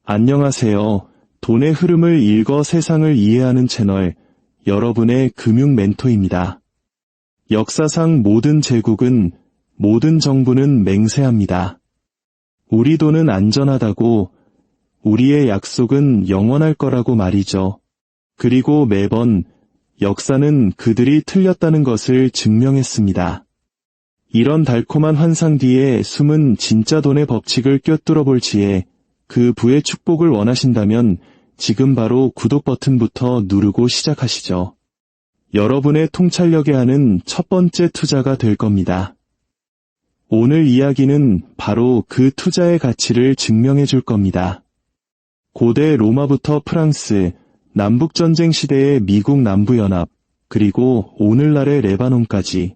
안녕하세요. 돈의 흐름을 읽어 세상을 이해하는 채널, 여러분의 금융 멘토입니다. 역사상 모든 제국은, 모든 정부는 맹세합니다. 우리 돈은 안전하다고, 우리의 약속은 영원할 거라고 말이죠. 그리고 매번 역사는 그들이 틀렸다는 것을 증명했습니다. 이런 달콤한 환상 뒤에 숨은 진짜 돈의 법칙을 꿰뚫어 볼지에 그 부의 축복을 원하신다면 지금 바로 구독 버튼부터 누르고 시작하시죠. 여러분의 통찰력에 하는 첫 번째 투자가 될 겁니다. 오늘 이야기는 바로 그 투자의 가치를 증명해 줄 겁니다. 고대 로마부터 프랑스, 남북전쟁 시대의 미국 남부연합, 그리고 오늘날의 레바논까지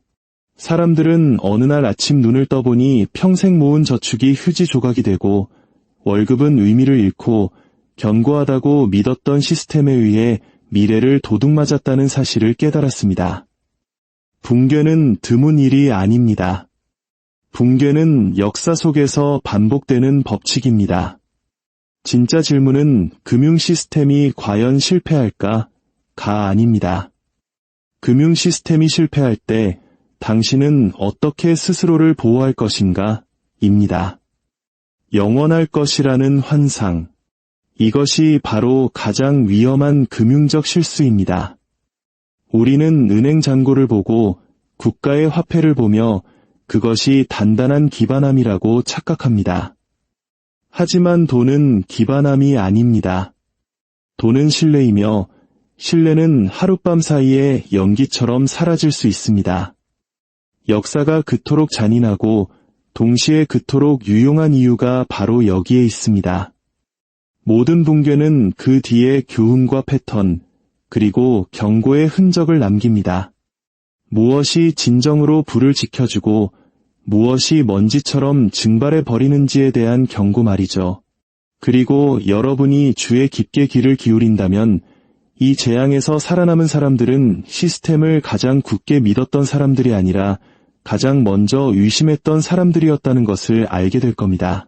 사람들은 어느 날 아침 눈을 떠보니 평생 모은 저축이 휴지 조각이 되고 월급은 의미를 잃고 견고하다고 믿었던 시스템에 의해 미래를 도둑맞았다는 사실을 깨달았습니다. 붕괴는 드문 일이 아닙니다. 붕괴는 역사 속에서 반복되는 법칙입니다. 진짜 질문은 금융 시스템이 과연 실패할까?가 아닙니다. 금융 시스템이 실패할 때 당신은 어떻게 스스로를 보호할 것인가? 입니다. 영원할 것이라는 환상. 이것이 바로 가장 위험한 금융적 실수입니다. 우리는 은행 잔고를 보고 국가의 화폐를 보며 그것이 단단한 기반함이라고 착각합니다. 하지만 돈은 기반함이 아닙니다. 돈은 신뢰이며 신뢰는 하룻밤 사이에 연기처럼 사라질 수 있습니다. 역사가 그토록 잔인하고 동시에 그토록 유용한 이유가 바로 여기에 있습니다. 모든 붕괴는 그 뒤에 교훈과 패턴, 그리고 경고의 흔적을 남깁니다. 무엇이 진정으로 불을 지켜주고 무엇이 먼지처럼 증발해 버리는지에 대한 경고 말이죠. 그리고 여러분이 주에 깊게 귀를 기울인다면 이 재앙에서 살아남은 사람들은 시스템을 가장 굳게 믿었던 사람들이 아니라 가장 먼저 의심했던 사람들이었다는 것을 알게 될 겁니다.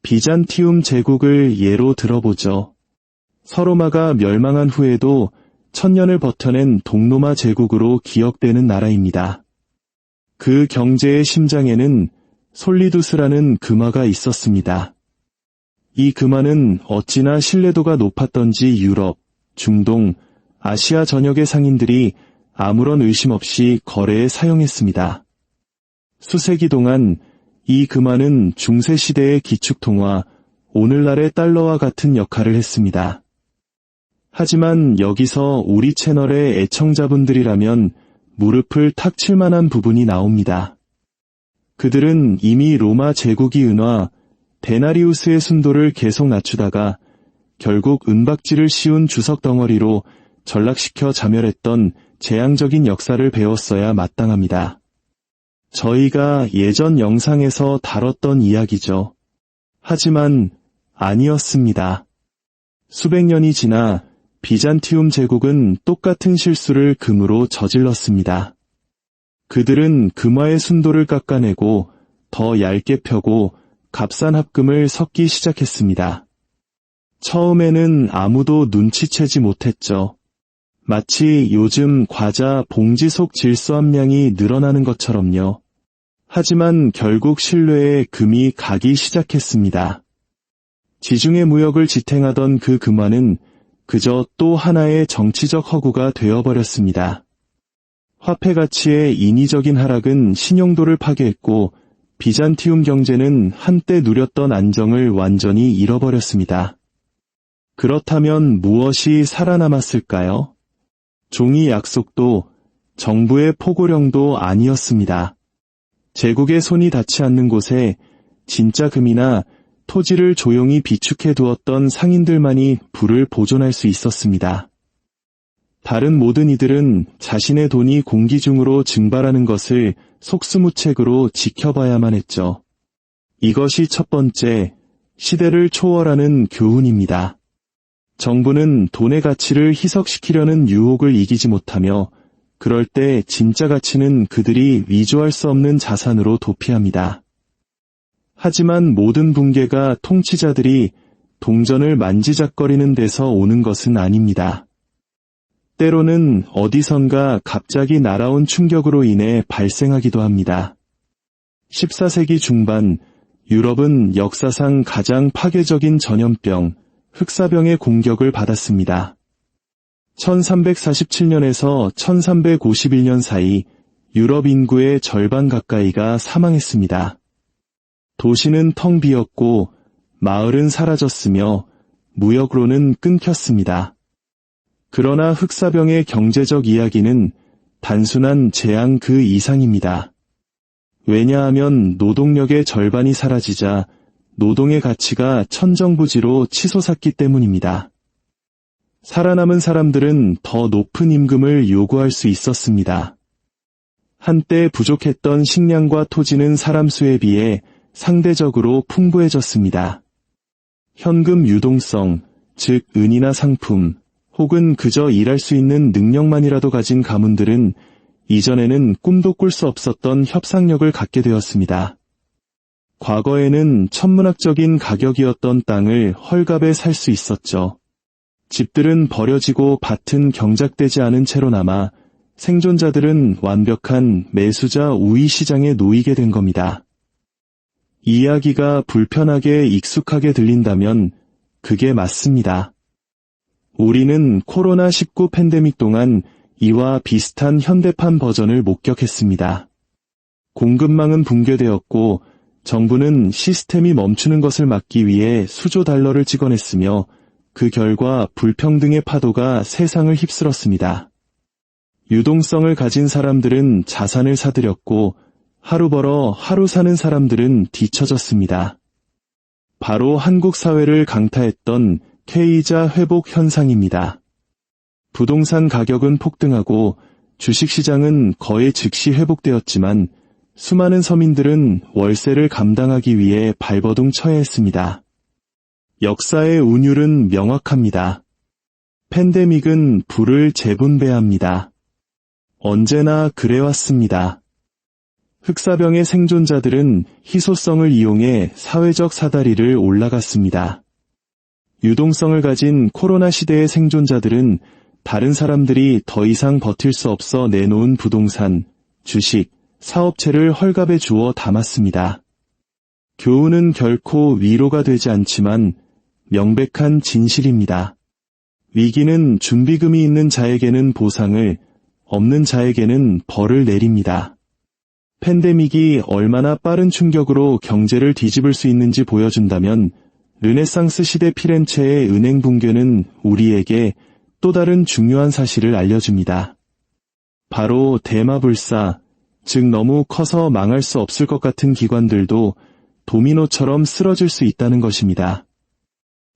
비잔티움 제국을 예로 들어보죠. 서로마가 멸망한 후에도 1000년을 버텨낸 동로마 제국으로 기억되는 나라입니다. 그 경제의 심장에는 솔리두스라는 금화가 있었습니다. 이 금화는 어찌나 신뢰도가 높았던지 유럽, 중동, 아시아 전역의 상인들이 아무런 의심 없이 거래에 사용했습니다. 수세기 동안 이 금화는 중세시대의 기축통화, 오늘날의 달러와 같은 역할을 했습니다. 하지만 여기서 우리 채널의 애청자분들이라면 무릎을 탁 칠 만한 부분이 나옵니다. 그들은 이미 로마 제국이 은화, 데나리우스의 순도를 계속 낮추다가 결국 은박지를 씌운 주석 덩어리로 전락시켜 자멸했던 재앙적인 역사를 배웠어야 마땅합니다. 저희가 예전 영상에서 다뤘던 이야기죠. 하지만 아니었습니다. 수백 년이 지나 비잔티움 제국은 똑같은 실수를 금으로 저질렀습니다. 그들은 금화의 순도를 깎아내고 더 얇게 펴고 값싼 합금을 섞기 시작했습니다. 처음에는 아무도 눈치채지 못했죠. 마치 요즘 과자 봉지 속 질소 함량이 늘어나는 것처럼요. 하지만 결국 신뢰에 금이 가기 시작했습니다. 지중해 무역을 지탱하던 그 금화는 그저 또 하나의 정치적 허구가 되어버렸습니다. 화폐 가치의 인위적인 하락은 신용도를 파괴했고 비잔티움 경제는 한때 누렸던 안정을 완전히 잃어버렸습니다. 그렇다면 무엇이 살아남았을까요? 종이 약속도 정부의 포고령도 아니었습니다. 제국의 손이 닿지 않는 곳에 진짜 금이나 토지를 조용히 비축해 두었던 상인들만이 부를 보존할 수 있었습니다. 다른 모든 이들은 자신의 돈이 공기 중으로 증발하는 것을 속수무책으로 지켜봐야만 했죠. 이것이 첫 번째, 시대를 초월하는 교훈입니다. 정부는 돈의 가치를 희석시키려는 유혹을 이기지 못하며 그럴 때 진짜 가치는 그들이 위조할 수 없는 자산으로 도피합니다. 하지만 모든 붕괴가 통치자들이 동전을 만지작거리는 데서 오는 것은 아닙니다. 때로는 어디선가 갑자기 날아온 충격으로 인해 발생하기도 합니다. 14세기 중반, 유럽은 역사상 가장 파괴적인 전염병, 흑사병의 공격을 받았습니다. 1347년에서 1351년 사이 유럽 인구의 절반 가까이가 사망했습니다. 도시는 텅 비었고 마을은 사라졌으며 무역로는 끊겼습니다. 그러나 흑사병의 경제적 이야기는 단순한 재앙 그 이상입니다. 왜냐하면 노동력의 절반이 사라지자 노동의 가치가 천정부지로 치솟았기 때문입니다. 살아남은 사람들은 더 높은 임금을 요구할 수 있었습니다. 한때 부족했던 식량과 토지는 사람 수에 비해 상대적으로 풍부해졌습니다. 현금 유동성, 즉 은이나 상품, 혹은 그저 일할 수 있는 능력만이라도 가진 가문들은 이전에는 꿈도 꿀 수 없었던 협상력을 갖게 되었습니다. 과거에는 천문학적인 가격이었던 땅을 헐값에 살 수 있었죠. 집들은 버려지고 밭은 경작되지 않은 채로 남아 생존자들은 완벽한 매수자 우위 시장에 놓이게 된 겁니다. 이야기가 불편하게 익숙하게 들린다면 그게 맞습니다. 우리는 코로나19 팬데믹 동안 이와 비슷한 현대판 버전을 목격했습니다. 공급망은 붕괴되었고 정부는 시스템이 멈추는 것을 막기 위해 수조 달러를 찍어냈으며 그 결과 불평등의 파도가 세상을 휩쓸었습니다. 유동성을 가진 사람들은 자산을 사들였고 하루 벌어 하루 사는 사람들은 뒤처졌습니다. 바로 한국 사회를 강타했던 K자 회복 현상입니다. 부동산 가격은 폭등하고 주식시장은 거의 즉시 회복되었지만 수많은 서민들은 월세를 감당하기 위해 발버둥 쳐야 했습니다. 역사의 운율은 명확합니다. 팬데믹은 부를 재분배합니다. 언제나 그래왔습니다. 흑사병의 생존자들은 희소성을 이용해 사회적 사다리를 올라갔습니다. 유동성을 가진 코로나 시대의 생존자들은 다른 사람들이 더 이상 버틸 수 없어 내놓은 부동산, 주식, 사업체를 헐값에 주어 담았습니다. 교훈은 결코 위로가 되지 않지만 명백한 진실입니다. 위기는 준비금이 있는 자에게는 보상을, 없는 자에게는 벌을 내립니다. 팬데믹이 얼마나 빠른 충격으로 경제를 뒤집을 수 있는지 보여준다면 르네상스 시대 피렌체의 은행 붕괴는 우리에게 또 다른 중요한 사실을 알려줍니다. 바로 대마불사, 즉 너무 커서 망할 수 없을 것 같은 기관들도 도미노처럼 쓰러질 수 있다는 것입니다.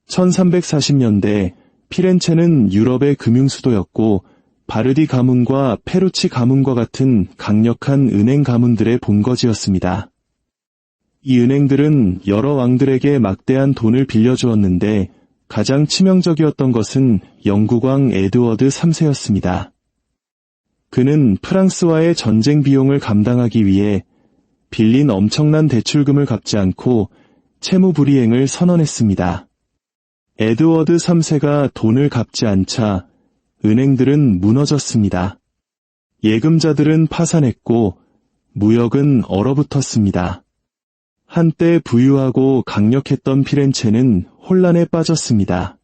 1340년대 피렌체는 유럽의 금융수도였고 바르디 가문과 페루치 가문과 같은 강력한 은행 가문들의 본거지였습니다. 이 은행들은 여러 왕들에게 막대한 돈을 빌려주었는데 가장 치명적이었던 것은 영국왕 에드워드 3세였습니다. 그는 프랑스와의 전쟁 비용을 감당하기 위해 빌린 엄청난 대출금을 갚지 않고 채무 불이행을 선언했습니다. 에드워드 3세가 돈을 갚지 않자 은행들은 무너졌습니다. 예금자들은 파산했고 무역은 얼어붙었습니다. 한때 부유하고 강력했던 피렌체는 혼란에 빠졌습니다.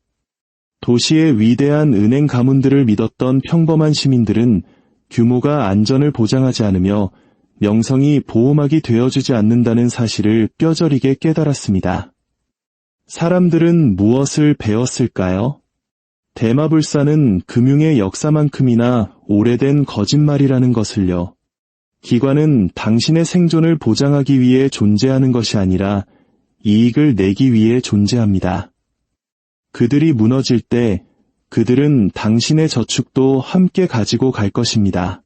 도시의 위대한 은행 가문들을 믿었던 평범한 시민들은 규모가 안전을 보장하지 않으며 명성이 보호막이 되어주지 않는다는 사실을 뼈저리게 깨달았습니다. 사람들은 무엇을 배웠을까요? 대마불사는 금융의 역사만큼이나 오래된 거짓말이라는 것을요. 기관은 당신의 생존을 보장하기 위해 존재하는 것이 아니라 이익을 내기 위해 존재합니다. 그들이 무너질 때 그들은 당신의 저축도 함께 가지고 갈 것입니다.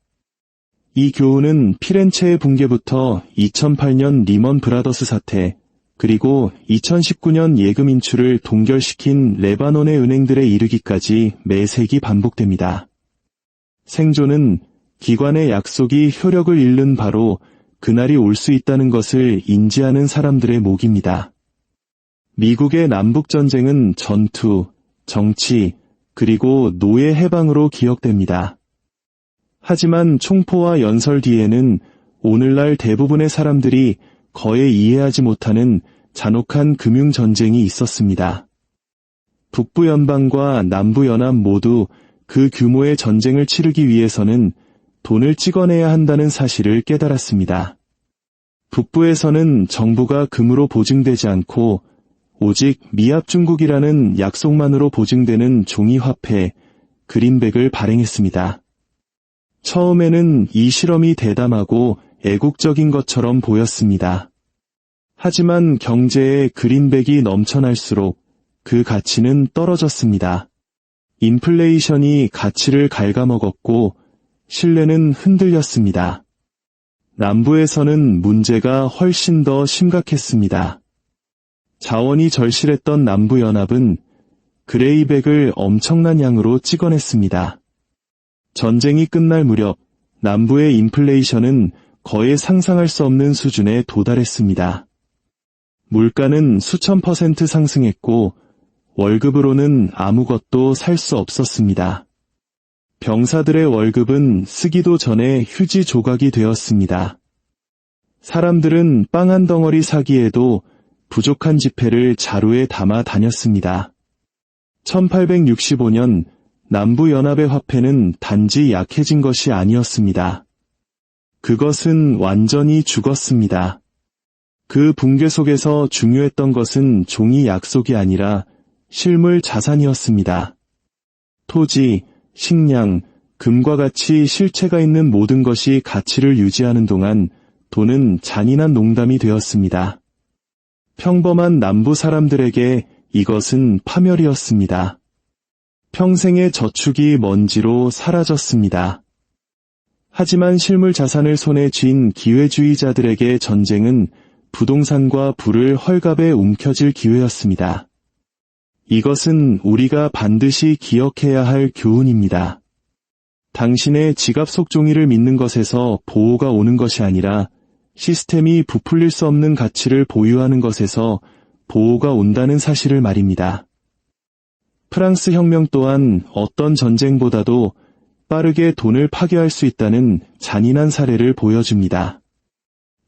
이 교훈은 피렌체의 붕괴부터 2008년 리먼 브라더스 사태, 그리고 2019년 예금 인출을 동결시킨 레바논의 은행들에 이르기까지 매세기 반복됩니다. 생존은 기관의 약속이 효력을 잃는 바로 그날이 올 수 있다는 것을 인지하는 사람들의 목입니다. 미국의 남북전쟁은 전투, 정치, 그리고 노예 해방으로 기억됩니다. 하지만 총포와 연설 뒤에는 오늘날 대부분의 사람들이 거의 이해하지 못하는 잔혹한 금융전쟁이 있었습니다. 북부연방과 남부연합 모두 그 규모의 전쟁을 치르기 위해서는 돈을 찍어내야 한다는 사실을 깨달았습니다. 북부에서는 정부가 금으로 보증되지 않고 오직 미합중국이라는 약속만으로 보증되는 종이화폐, 그린백을 발행했습니다. 처음에는 이 실험이 대담하고 애국적인 것처럼 보였습니다. 하지만 경제에 그린백이 넘쳐날수록 그 가치는 떨어졌습니다. 인플레이션이 가치를 갉아먹었고 신뢰는 흔들렸습니다. 남부에서는 문제가 훨씬 더 심각했습니다. 자원이 절실했던 남부연합은 그레이백을 엄청난 양으로 찍어냈습니다. 전쟁이 끝날 무렵 남부의 인플레이션은 거의 상상할 수 없는 수준에 도달했습니다. 물가는 수천 % 상승했고 월급으로는 아무것도 살 수 없었습니다. 병사들의 월급은 쓰기도 전에 휴지 조각이 되었습니다. 사람들은 빵 한 덩어리 사기에도 부족한 지폐를 자루에 담아 다녔습니다. 1865년 남부연합의 화폐는 단지 약해진 것이 아니었습니다. 그것은 완전히 죽었습니다. 그 붕괴 속에서 중요했던 것은 종이 약속이 아니라 실물 자산이었습니다. 토지, 식량, 금과 같이 실체가 있는 모든 것이 가치를 유지하는 동안 돈은 잔인한 농담이 되었습니다. 평범한 남부 사람들에게 이것은 파멸이었습니다. 평생의 저축이 먼지로 사라졌습니다. 하지만 실물 자산을 손에 쥔 기회주의자들에게 전쟁은 부동산과 부를 헐갑에 움켜쥘 기회였습니다. 이것은 우리가 반드시 기억해야 할 교훈입니다. 당신의 지갑 속 종이를 믿는 것에서 보호가 오는 것이 아니라 시스템이 부풀릴 수 없는 가치를 보유하는 것에서 보호가 온다는 사실을 말입니다. 프랑스 혁명 또한 어떤 전쟁보다도 빠르게 돈을 파괴할 수 있다는 잔인한 사례를 보여줍니다.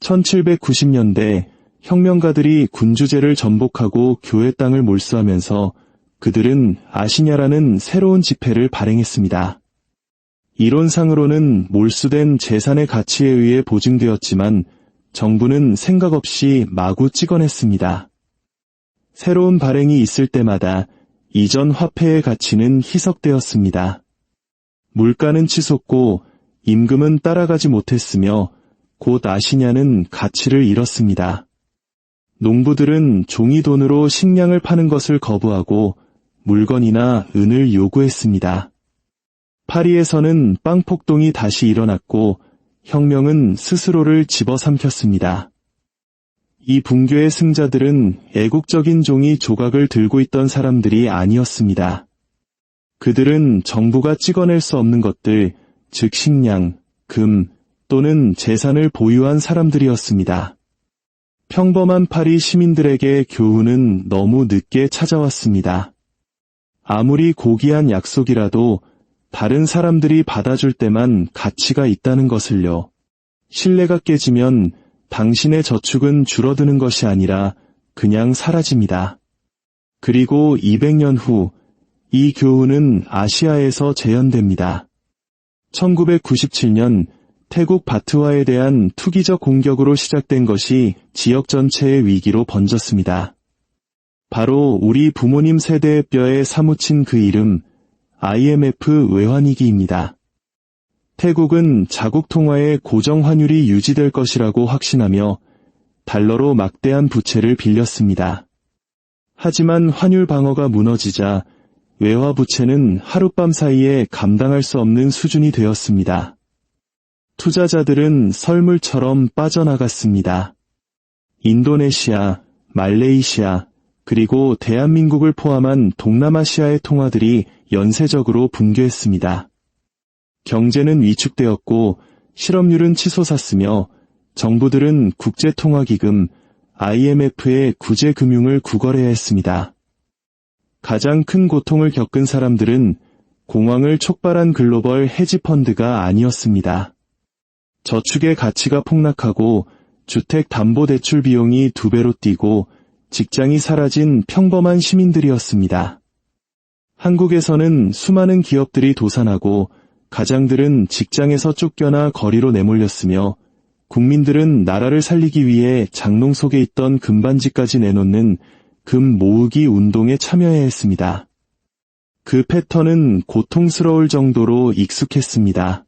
1790년대 혁명가들이 군주제를 전복하고 교회 땅을 몰수하면서 그들은 아시냐라는 새로운 지폐를 발행했습니다. 이론상으로는 몰수된 재산의 가치에 의해 보증되었지만 정부는 생각 없이 마구 찍어냈습니다. 새로운 발행이 있을 때마다 이전 화폐의 가치는 희석되었습니다. 물가는 치솟고 임금은 따라가지 못했으며 곧 아시냐는 가치를 잃었습니다. 농부들은 종이돈으로 식량을 파는 것을 거부하고 물건이나 은을 요구했습니다. 파리에서는 빵폭동이 다시 일어났고 혁명은 스스로를 집어삼켰습니다. 이 붕괴의 승자들은 애국적인 종이 조각을 들고 있던 사람들이 아니었습니다. 그들은 정부가 찍어낼 수 없는 것들, 즉 식량, 금 또는 재산을 보유한 사람들이었습니다. 평범한 파리 시민들에게 교훈은 너무 늦게 찾아왔습니다. 아무리 고귀한 약속이라도 다른 사람들이 받아줄 때만 가치가 있다는 것을요. 신뢰가 깨지면 당신의 저축은 줄어드는 것이 아니라 그냥 사라집니다. 그리고 200년 후 이 교훈은 아시아에서 재현됩니다. 1997년 태국 바트화에 대한 투기적 공격으로 시작된 것이 지역 전체의 위기로 번졌습니다. 바로 우리 부모님 세대의 뼈에 사무친 그 이름 IMF 외환위기입니다. 태국은 자국 통화의 고정 환율이 유지될 것이라고 확신하며 달러로 막대한 부채를 빌렸습니다. 하지만 환율 방어가 무너지자 외화 부채는 하룻밤 사이에 감당할 수 없는 수준이 되었습니다. 투자자들은 썰물처럼 빠져나갔습니다. 인도네시아, 말레이시아, 그리고 대한민국을 포함한 동남아시아의 통화들이 연쇄적으로 붕괴했습니다. 경제는 위축되었고 실업률은 치솟았으며 정부들은 국제통화기금, IMF의 구제금융을 구걸해야 했습니다. 가장 큰 고통을 겪은 사람들은 공황을 촉발한 글로벌 헤지펀드가 아니었습니다. 저축의 가치가 폭락하고 주택담보대출 비용이 2배로 뛰고 직장이 사라진 평범한 시민들이었습니다. 한국에서는 수많은 기업들이 도산하고 가장들은 직장에서 쫓겨나 거리로 내몰렸으며 국민들은 나라를 살리기 위해 장롱 속에 있던 금반지까지 내놓는 금 모으기 운동에 참여해야 했습니다. 그 패턴은 고통스러울 정도로 익숙했습니다.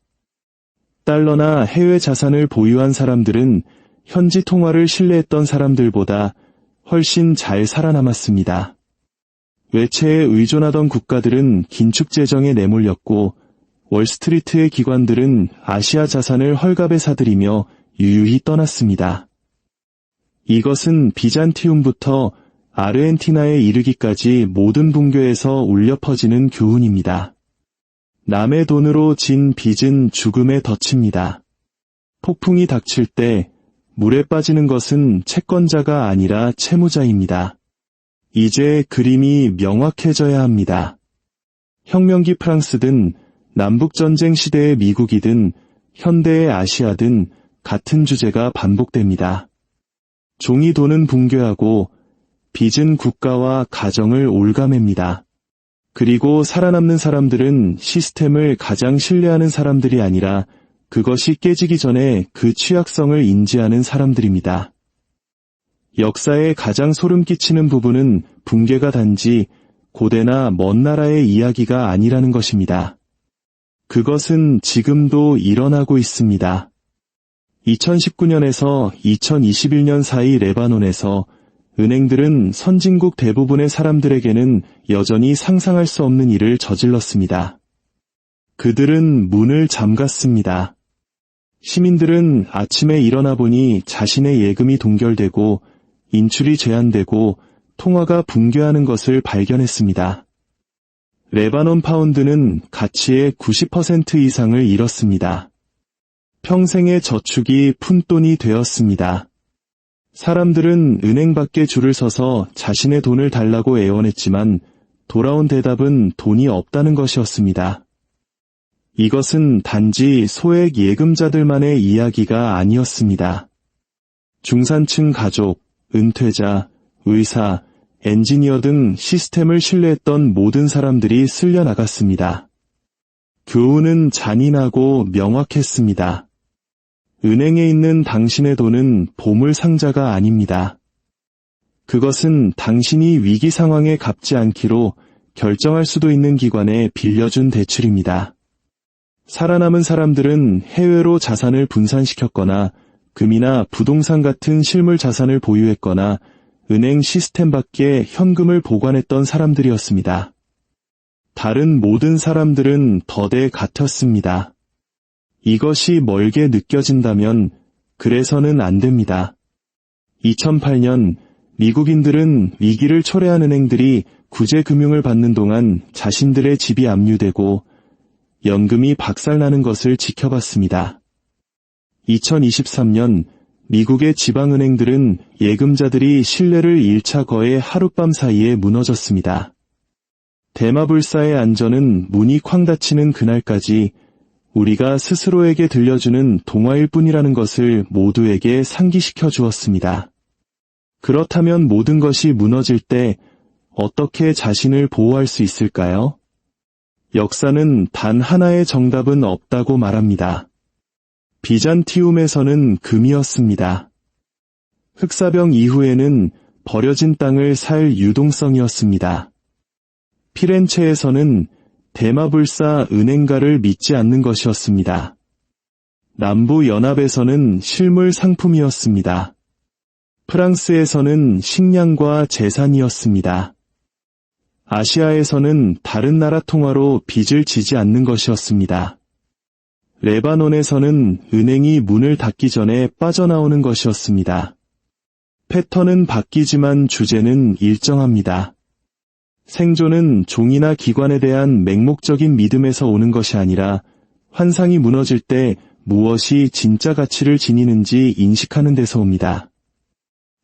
달러나 해외 자산을 보유한 사람들은 현지 통화를 신뢰했던 사람들보다 훨씬 잘 살아남았습니다. 외채에 의존하던 국가들은 긴축 재정에 내몰렸고 월스트리트의 기관들은 아시아 자산을 헐값에 사들이며 유유히 떠났습니다. 이것은 비잔티움부터 아르헨티나에 이르기까지 모든 분교에서 울려 퍼지는 교훈입니다. 남의 돈으로 진 빚은 죽음의 덫입니다. 폭풍이 닥칠 때 물에 빠지는 것은 채권자가 아니라 채무자입니다. 이제 그림이 명확해져야 합니다. 혁명기 프랑스든 남북전쟁 시대의 미국이든 현대의 아시아든 같은 주제가 반복됩니다. 종이 도는 붕괴하고 빚은 국가와 가정을 올가맵니다. 그리고 살아남는 사람들은 시스템을 가장 신뢰하는 사람들이 아니라 그것이 깨지기 전에 그 취약성을 인지하는 사람들입니다. 역사의 가장 소름 끼치는 부분은 붕괴가 단지 고대나 먼 나라의 이야기가 아니라는 것입니다. 그것은 지금도 일어나고 있습니다. 2019년에서 2021년 사이 레바논에서 은행들은 선진국 대부분의 사람들에게는 여전히 상상할 수 없는 일을 저질렀습니다. 그들은 문을 잠갔습니다. 시민들은 아침에 일어나 보니 자신의 예금이 동결되고 인출이 제한되고 통화가 붕괴하는 것을 발견했습니다. 레바논 파운드는 가치의 90% 이상을 잃었습니다. 평생의 저축이 푼돈이 되었습니다. 사람들은 은행 밖에 줄을 서서 자신의 돈을 달라고 애원했지만 돌아온 대답은 돈이 없다는 것이었습니다. 이것은 단지 소액 예금자들만의 이야기가 아니었습니다. 중산층 가족, 은퇴자, 의사, 엔지니어 등 시스템을 신뢰했던 모든 사람들이 쓸려 나갔습니다. 교훈은 잔인하고 명확했습니다. 은행에 있는 당신의 돈은 보물 상자가 아닙니다. 그것은 당신이 위기 상황에 갚지 않기로 결정할 수도 있는 기관에 빌려준 대출입니다. 살아남은 사람들은 해외로 자산을 분산시켰거나 금이나 부동산 같은 실물 자산을 보유했거나 은행 시스템 밖에 현금을 보관했던 사람들이었습니다. 다른 모든 사람들은 더대 같았습니다. 이것이 멀게 느껴진다면 그래서는 안 됩니다. 2008년 미국인들은 위기를 초래한 은행들이 구제금융을 받는 동안 자신들의 집이 압류되고 연금이 박살나는 것을 지켜봤습니다. 2023년 미국의 지방은행들은 예금자들이 신뢰를 잃자 거의 하룻밤 사이에 무너졌습니다. 대마불사의 안전은 문이 쾅 닫히는 그날까지 우리가 스스로에게 들려주는 동화일 뿐이라는 것을 모두에게 상기시켜 주었습니다. 그렇다면 모든 것이 무너질 때 어떻게 자신을 보호할 수 있을까요? 역사는 단 하나의 정답은 없다고 말합니다. 비잔티움에서는 금이었습니다. 흑사병 이후에는 버려진 땅을 살 유동성이었습니다. 피렌체에서는 대마불사 은행가를 믿지 않는 것이었습니다. 남부연합에서는 실물 상품이었습니다. 프랑스에서는 식량과 재산이었습니다. 아시아에서는 다른 나라 통화로 빚을 지지 않는 것이었습니다. 레바논에서는 은행이 문을 닫기 전에 빠져나오는 것이었습니다. 패턴은 바뀌지만 주제는 일정합니다. 생존은 종이나 기관에 대한 맹목적인 믿음에서 오는 것이 아니라 환상이 무너질 때 무엇이 진짜 가치를 지니는지 인식하는 데서 옵니다.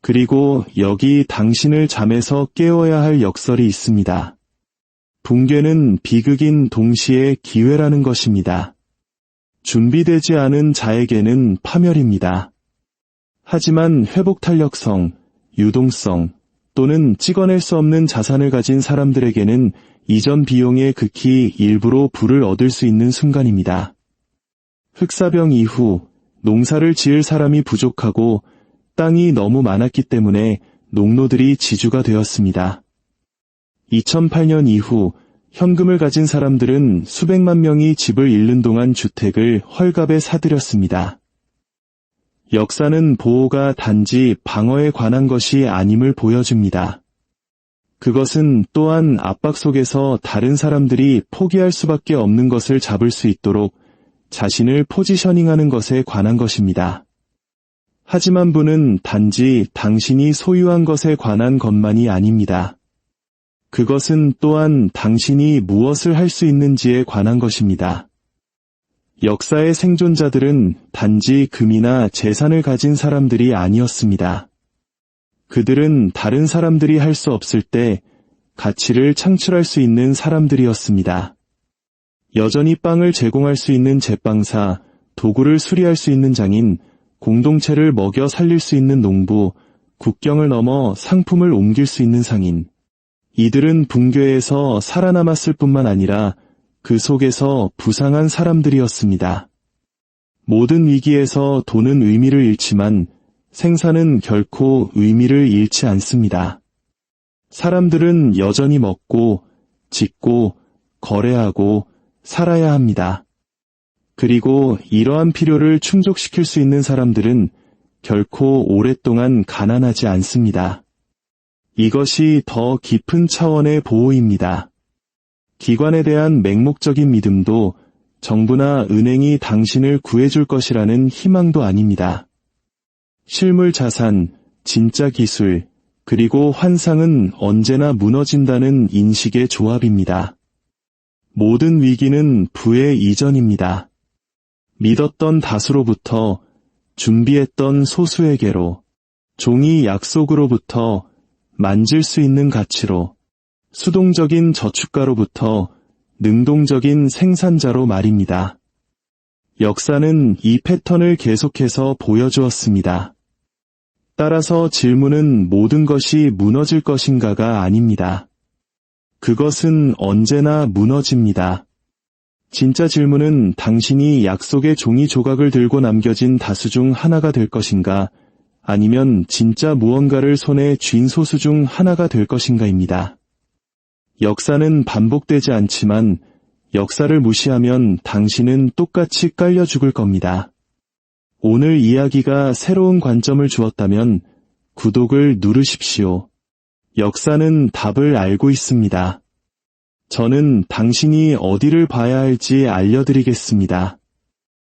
그리고 여기 당신을 잠에서 깨워야 할 역설이 있습니다. 붕괴는 비극인 동시에 기회라는 것입니다. 준비되지 않은 자에게는 파멸입니다. 하지만 회복 탄력성, 유동성 또는 찍어낼 수 없는 자산을 가진 사람들에게는 이전 비용의 극히 일부로 부를 얻을 수 있는 순간입니다. 흑사병 이후 농사를 지을 사람이 부족하고 땅이 너무 많았기 때문에 농노들이 지주가 되었습니다. 2008년 이후 현금을 가진 사람들은 수백만 명이 집을 잃는 동안 주택을 헐값에 사들였습니다. 역사는 보호가 단지 방어에 관한 것이 아님을 보여줍니다. 그것은 또한 압박 속에서 다른 사람들이 포기할 수밖에 없는 것을 잡을 수 있도록 자신을 포지셔닝하는 것에 관한 것입니다. 하지만 부는 단지 당신이 소유한 것에 관한 것만이 아닙니다. 그것은 또한 당신이 무엇을 할 수 있는지에 관한 것입니다. 역사의 생존자들은 단지 금이나 재산을 가진 사람들이 아니었습니다. 그들은 다른 사람들이 할 수 없을 때 가치를 창출할 수 있는 사람들이었습니다. 여전히 빵을 제공할 수 있는 제빵사, 도구를 수리할 수 있는 장인, 공동체를 먹여 살릴 수 있는 농부, 국경을 넘어 상품을 옮길 수 있는 상인. 이들은 붕괴에서 살아남았을 뿐만 아니라 그 속에서 부상한 사람들이었습니다. 모든 위기에서 돈은 의미를 잃지만 생산은 결코 의미를 잃지 않습니다. 사람들은 여전히 먹고, 짓고, 거래하고, 살아야 합니다. 그리고 이러한 필요를 충족시킬 수 있는 사람들은 결코 오랫동안 가난하지 않습니다. 이것이 더 깊은 차원의 보호입니다. 기관에 대한 맹목적인 믿음도 정부나 은행이 당신을 구해줄 것이라는 희망도 아닙니다. 실물 자산, 진짜 기술, 그리고 환상은 언제나 무너진다는 인식의 조합입니다. 모든 위기는 부의 이전입니다. 믿었던 다수로부터, 준비했던 소수에게로, 종이 약속으로부터, 만질 수 있는 가치로, 수동적인 저축가로부터 능동적인 생산자로 말입니다. 역사는 이 패턴을 계속해서 보여주었습니다. 따라서 질문은 모든 것이 무너질 것인가가 아닙니다. 그것은 언제나 무너집니다. 진짜 질문은 당신이 약속의 종이 조각을 들고 남겨진 다수 중 하나가 될 것인가, 아니면 진짜 무언가를 손에 쥔 소수 중 하나가 될 것인가입니다. 역사는 반복되지 않지만 역사를 무시하면 당신은 똑같이 깔려 죽을 겁니다. 오늘 이야기가 새로운 관점을 주었다면 구독을 누르십시오. 역사는 답을 알고 있습니다. 저는 당신이 어디를 봐야 할지 알려드리겠습니다.